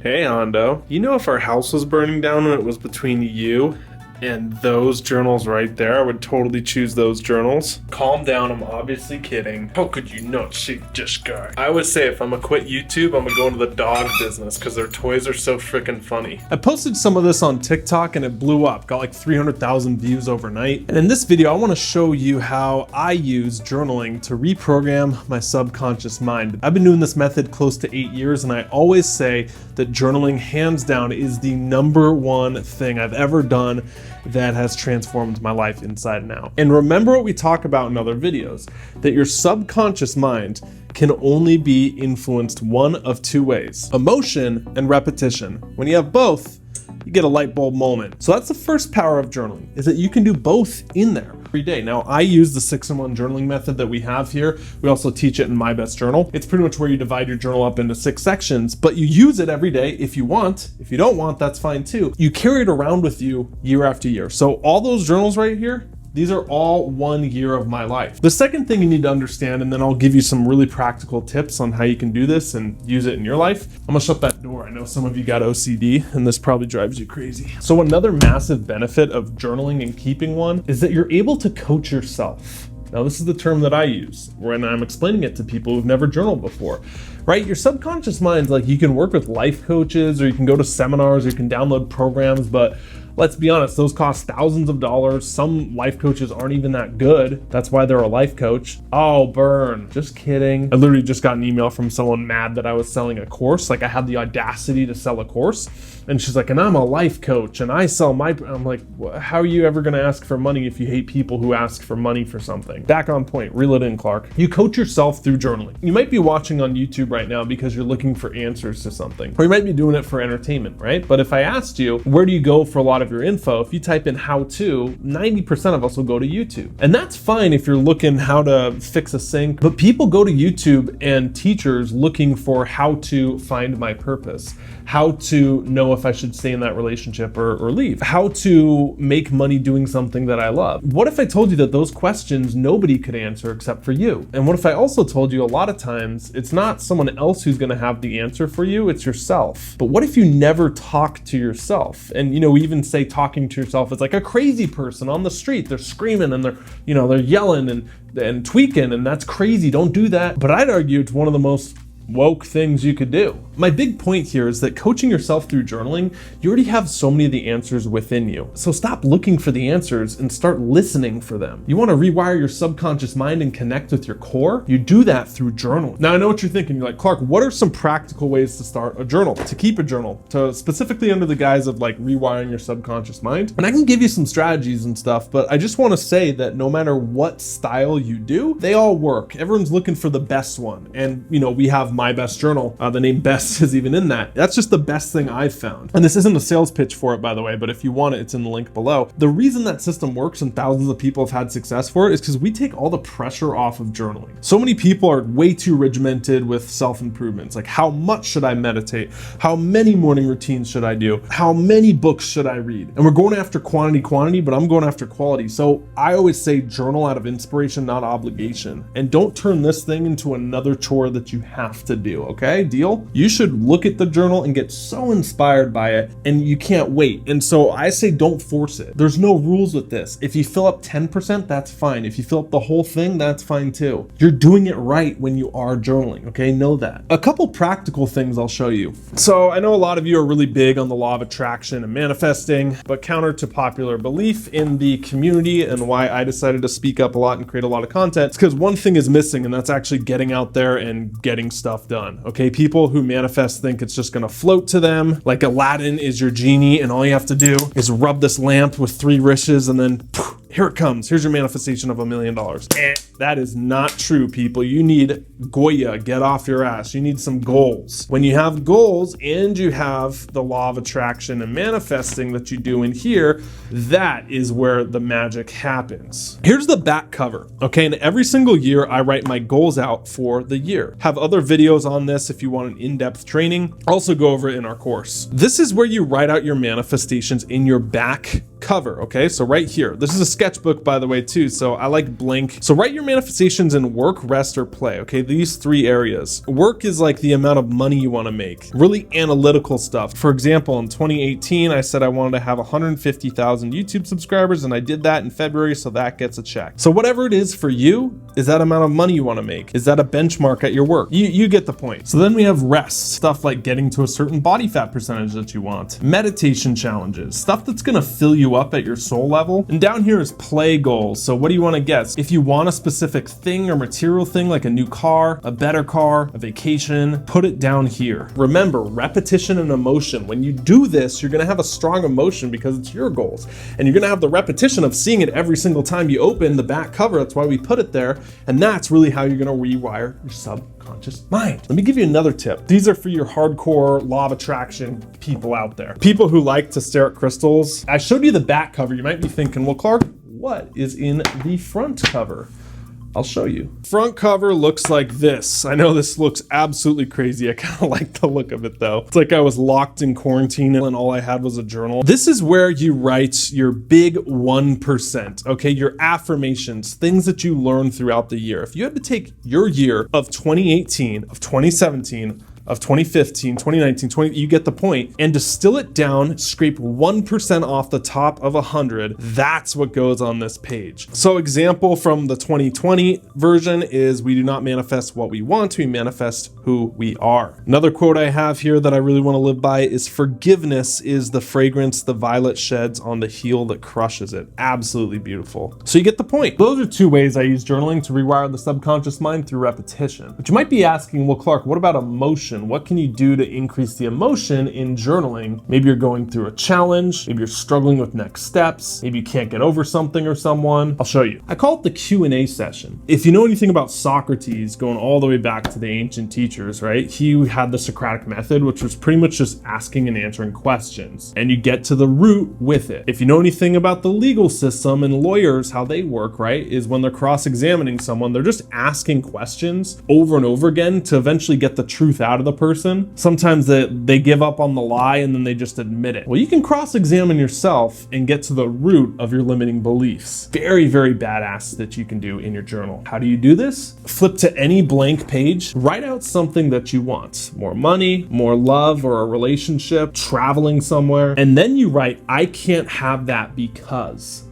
Hey Hondo, you know if our house was burning down and it was between you and those journals right there, I would totally choose those journals. Calm down, I'm obviously kidding. How could you not see this guy? I would say if I'm gonna quit YouTube, I'm gonna go into the dog business because their toys are so freaking funny. I posted some of this on TikTok and it blew up, got like 300,000 views overnight. And in this video, I wanna show you how I use journaling to reprogram my subconscious mind. I've been doing this method close to 8 years and I always say that journaling hands down is the #1 thing I've ever done that has transformed my life inside and out. And remember what we talk about in other videos, that your subconscious mind can only be influenced one of two ways: emotion and repetition. When you have both, you get a light bulb moment. So that's the first power of journaling, is that you can do both in there every day. Now, I use the 6-in-1 journaling method that we have here. We also teach it in My Best Journal. It's pretty much where you divide your journal up into 6 sections, but you use it every day if you want. If you don't want, that's fine too. You carry it around with you year after year. So all those journals right here, these are all 1 year of my life. The second thing you need to understand, and then I'll give you some really practical tips on how you can do this and use it in your life. I'm gonna shut that door. I know some of you got OCD and this probably drives you crazy. So another massive benefit of journaling and keeping one is that you're able to coach yourself. Now, this is the term that I use when I'm explaining it to people who've never journaled before, right? Your subconscious mind's like, you can work with life coaches or you can go to seminars or you can download programs, but let's be honest, those cost thousands of dollars. Some life coaches aren't even that good. That's why they're a life coach. Oh, burn. Just kidding. I literally just got an email from someone mad that I was selling a course. Like I had the audacity to sell a course. And she's like, and I'm a life coach and I sell my, I'm like, how are you ever gonna ask for money if you hate people who ask for money for something? Back on point, reel it in, Clark. You coach yourself through journaling. You might be watching on YouTube right now because you're looking for answers to something, or you might be doing it for entertainment, right? But if I asked you, where do you go for a lot of your info? If you type in how to, 90% of us will go to YouTube. And that's fine if you're looking how to fix a sink, but people go to YouTube and teachers looking for how to find my purpose, how to know if I should stay in that relationship or leave, how to make money doing something that I love. What if I told you that those questions nobody could answer except for you? And what if I also told you a lot of times it's not someone else who's gonna have the answer for you, it's yourself. But what if you never talk to yourself? And we even say talking to yourself is like a crazy person on the street. They're screaming and they're yelling and tweaking, and that's crazy. Don't do that. But I'd argue it's one of the most woke things you could do. My big point here is that coaching yourself through journaling, you already have so many of the answers within you. So stop looking for the answers and start listening for them. You want to rewire your subconscious mind and connect with your core? You do that through journaling. Now I know what you're thinking. You're like, Clark, what are some practical ways to start a journal, to keep a journal, to specifically under the guise of like rewiring your subconscious mind? And I can give you some strategies and stuff, but I just want to say that no matter what style you do, they all work. Everyone's looking for the best one. And we have My Best Journal. The name best is even in that. That's just the best thing I've found. And this isn't a sales pitch for it, by the way, but if you want it, it's in the link below. The reason that system works and thousands of people have had success for it is because we take all the pressure off of journaling. So many people are way too regimented with self-improvements. Like, how much should I meditate? How many morning routines should I do? How many books should I read? And we're going after quantity, but I'm going after quality. So I always say journal out of inspiration, not obligation. And don't turn this thing into another chore that you have to do, okay? Deal? You should look at the journal and get so inspired by it and you can't wait. And so I say don't force it. There's no rules with this. If you fill up 10%, that's fine. If you fill up the whole thing, that's fine too. You're doing it right when you are journaling, okay? Know that. A couple practical things I'll show you. So I know a lot of you are really big on the law of attraction and manifesting, but counter to popular belief in the community and why I decided to speak up a lot and create a lot of content, it's because one thing is missing, and that's actually getting out there and getting stuff done, okay? People who manifest think it's just gonna float to them, like Aladdin is your genie and all you have to do is rub this lamp with 3 wishes and then poof, here it comes. Here's your manifestation of $1 million. That is not true, people. You need Goya, get off your ass. You need some goals. When you have goals and you have the law of attraction and manifesting that you do in here, that is where the magic happens. Here's the back cover, okay? And every single year I write my goals out for the year. Have other videos on this if you want an in-depth training. Also go over it in our course. This is where you write out your manifestations in your back cover, okay? So right here, this is a sketchbook, by the way, too, so I like blank. So write your manifestations in work, rest, or play, okay? These 3 areas. Work is like the amount of money you want to make, really analytical stuff. For example, in 2018, I said I wanted to have 150,000 YouTube subscribers, and I did that in February, so that gets a check. So whatever it is for you, is that amount of money you want to make? Is that a benchmark at your work? You get the point. So then we have rest, stuff like getting to a certain body fat percentage that you want. Meditation challenges, stuff that's gonna fill you up at your soul level. And down here is play goals. So what do you want to get? If you want a specific thing or material thing, like a new car, a better car, a vacation, put it down here. Remember, repetition and emotion. When you do this, you're gonna have a strong emotion because it's your goals. And you're gonna have the repetition of seeing it every single time you open the back cover. That's why we put it there. And that's really how you're gonna rewire your subconscious mind. Let me give you another tip. These are for your hardcore law of attraction people out there. People who like to stare at crystals. I showed you the back cover. You might be thinking, well, Clark, what is in the front cover? I'll show you. Front cover looks like this. I know this looks absolutely crazy. I kind of like the look of it though. It's like I was locked in quarantine and all I had was a journal. This is where you write your big 1%, okay? Your affirmations, things that you learn throughout the year. If you had to take your year of 2018, of 2017, of 2015, 2019, you get the point, and distill it down, scrape 1% off the top of 100, that's what goes on this page. So example from the 2020 version is, we do not manifest what we want, we manifest who we are. Another quote I have here that I really want to live by is, forgiveness is the fragrance the violet sheds on the heel that crushes it. Absolutely beautiful. So you get the point. Those are 2 ways I use journaling to rewire the subconscious mind through repetition. But you might be asking, well, Clark, what about emotion? What can you do to increase the emotion in journaling? Maybe you're going through a challenge, maybe you're struggling with next steps, maybe you can't get over something or someone. I'll show you. I call it the Q&A session. If you know anything about Socrates, going all the way back to the ancient teachers, right? He had the Socratic method, which was pretty much just asking and answering questions, and you get to the root with it. If you know anything about the legal system and lawyers, how they work, right, is when they're cross-examining someone, they're just asking questions over and over again to eventually get the truth out of the person. Sometimes they give up on the lie and then they just admit it. Well, you can cross-examine yourself and get to the root of your limiting beliefs. Very, very badass that you can do in your journal. How do you do this? Flip to any blank page, write out something that you want. More money, more love or a relationship, traveling somewhere, and then you write, I can't have that because.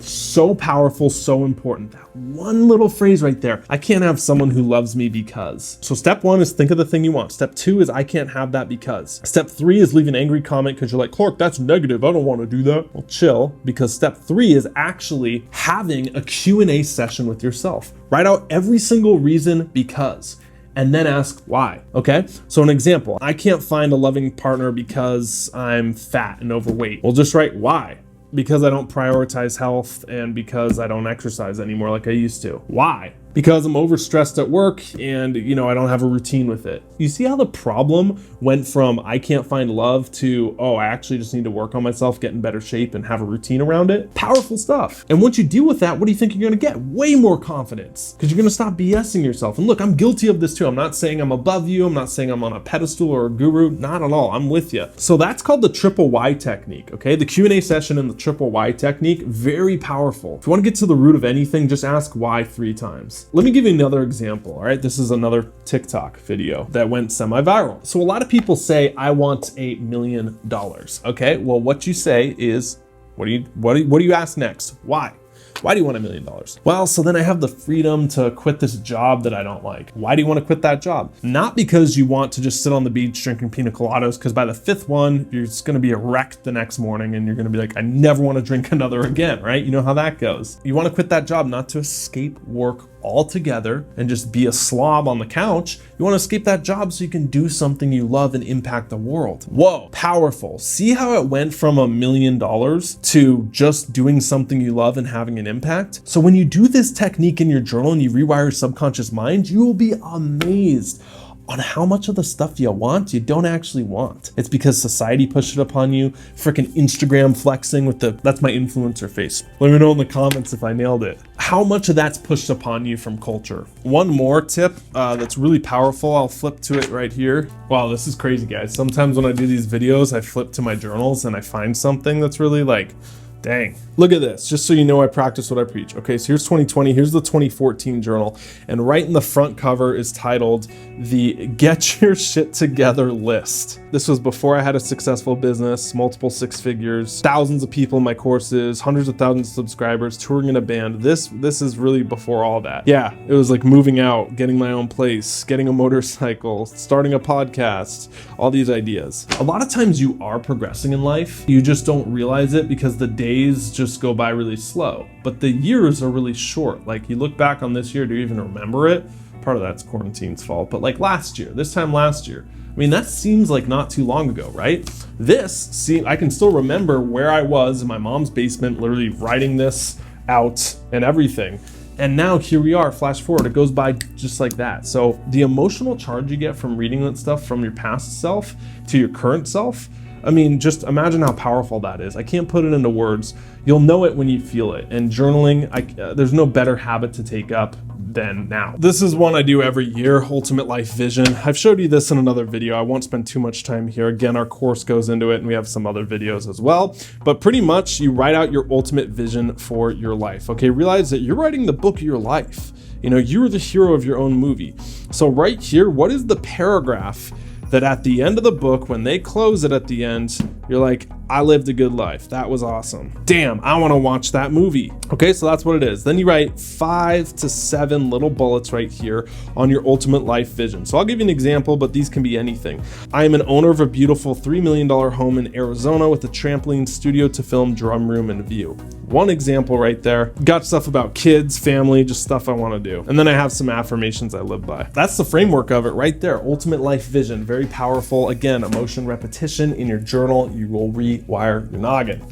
So powerful, so important. That one little phrase right there. I can't have someone who loves me because. So step 1 is think of the thing you want. Step 2 is I can't have that because. Step 3 is leave an angry comment because you're like, Clark, that's negative. I don't want to do that. Well, chill, because step 3 is actually having a Q&A session with yourself. Write out every single reason because, and then ask why, okay? So an example, I can't find a loving partner because I'm fat and overweight. Well, just write why. Because I don't prioritize health and because I don't exercise anymore like I used to. Why? Because I'm overstressed at work and, I don't have a routine with it. You see how the problem went from I can't find love to, oh, I actually just need to work on myself, get in better shape and have a routine around it? Powerful stuff. And once you deal with that, what do you think you're gonna get? Way more confidence, because you're gonna stop BSing yourself. And look, I'm guilty of this too. I'm not saying I'm above you. I'm not saying I'm on a pedestal or a guru, not at all. I'm with you. So that's called the triple why technique, okay? The Q&A session and the triple why technique, very powerful. If you wanna get to the root of anything, just ask why 3 times. Let me give you another example, all right? This is another TikTok video that went semi-viral. So a lot of people say, I want $1 million, okay? Well, what you say is, what do you ask next? Why? Why do you want $1 million? Well, so then I have the freedom to quit this job that I don't like. Why do you want to quit that job? Not because you want to just sit on the beach drinking pina coladas, because by the 5th one, you're just going to be a wreck the next morning and you're going to be like, I never want to drink another again, right? You know how that goes. You want to quit that job not to escape work altogether and just be a slob on the couch. You want to escape that job so you can do something you love and impact the world. Whoa, powerful. See how it went from $1 million to just doing something you love and having an impact? So when you do this technique in your journal and you rewire your subconscious mind, you will be amazed on how much of the stuff you want you don't actually want. It's because society pushed it upon you. Freaking Instagram flexing with that's my influencer face. Let me know in the comments if I nailed it. How much of that's pushed upon you from culture. One more tip that's really powerful. I'll flip to it right here. Wow, this is crazy, guys. Sometimes when I do these videos, I flip to my journals and I find something that's really like Dang. Look at this, just so you know I practice what I preach. Okay, so here's 2020, here's the 2014 journal, and right in the front cover is titled the Get Your Shit Together list. This was before I had a successful business, multiple six figures, thousands of people in my courses, hundreds of thousands of subscribers, touring in a band. This is really before all that. Yeah, it was like moving out, getting my own place, getting a motorcycle, starting a podcast, all these ideas. A lot of times you are progressing in life, you just don't realize it because the days just go by really slow, but the years are really short. Like you look back on this year, do you even remember it? Part of that's quarantine's fault, but like this time last year, I mean, that seems like not too long ago, right? I can still remember where I was in my mom's basement, literally writing this out and everything. And now here we are, flash forward, it goes by just like that. So the emotional charge you get from reading that stuff from your past self to your current self, I mean, just imagine how powerful that is. I can't put it into words. You'll know it when you feel it. And journaling, there's no better habit to take up than now. This is one I do every year, Ultimate Life Vision. I've showed you this in another video. I won't spend too much time here. Again, our course goes into it and we have some other videos as well. But pretty much you write out your ultimate vision for your life. Okay, realize that you're writing the book of your life. You know, you're the hero of your own movie. So right here, what is the paragraph that at the end of the book, when they close it at the end, you're like, I lived a good life. That was awesome. Damn, I want to watch that movie. Okay, so that's what it is. Then you write 5 to 7 little bullets right here on your ultimate life vision. So I'll give you an example, but these can be anything. I am an owner of a beautiful $3 million home in Arizona with a trampoline, studio to film, drum room, and view. One example right there. Got stuff about kids, family, just stuff I want to do. And then I have some affirmations I live by. That's the framework of it right there. Ultimate life vision, very powerful. Again, emotion repetition in your journal. You will rewire your noggin.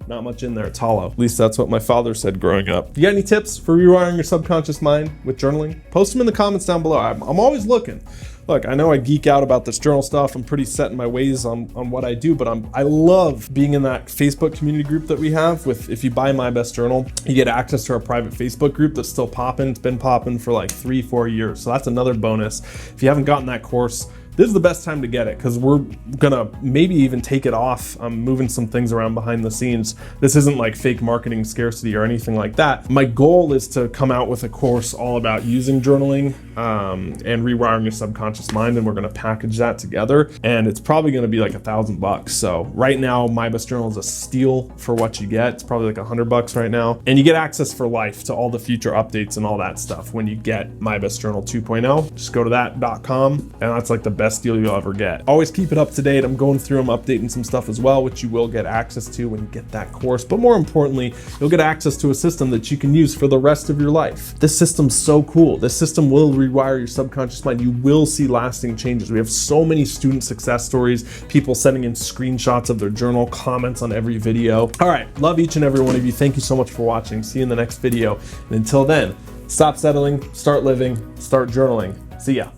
Not much in there, it's hollow. At least that's what my father said growing up. You got any tips for rewiring your subconscious mind with journaling? Post them in the comments down below. I'm always looking. Look, I know I geek out about this journal stuff. I'm pretty set in my ways on what I do, but I love being in that Facebook community group that we have if you buy My Best Journal, you get access to our private Facebook group that's still popping. It's been popping for like 3-4 years. So that's another bonus. If you haven't gotten that course, this is the best time to get it because we're gonna maybe even take it off. I'm moving some things around behind the scenes. This isn't like fake marketing scarcity or anything like that. My goal is to come out with a course all about using journaling and rewiring your subconscious mind, and we're gonna package that together. And it's probably gonna be like $1,000. So right now, My Best Journal is a steal for what you get. It's probably like $100 right now. And you get access for life to all the future updates and all that stuff when you get My Best Journal 2.0. Just go to that.com, and that's like the best deal you'll ever get. Always keep it up to date. I'm going through them, updating some stuff as well, which you will get access to when you get that course. But more importantly, you'll get access to a system that you can use for the rest of your life. This system's so cool. This system will rewire your subconscious mind. You will see lasting changes. We have so many student success stories, people sending in screenshots of their journal, comments on every video. All right, love each and every one of you. Thank you so much for watching. See you in the next video. And until then, stop settling, start living, start journaling. See ya.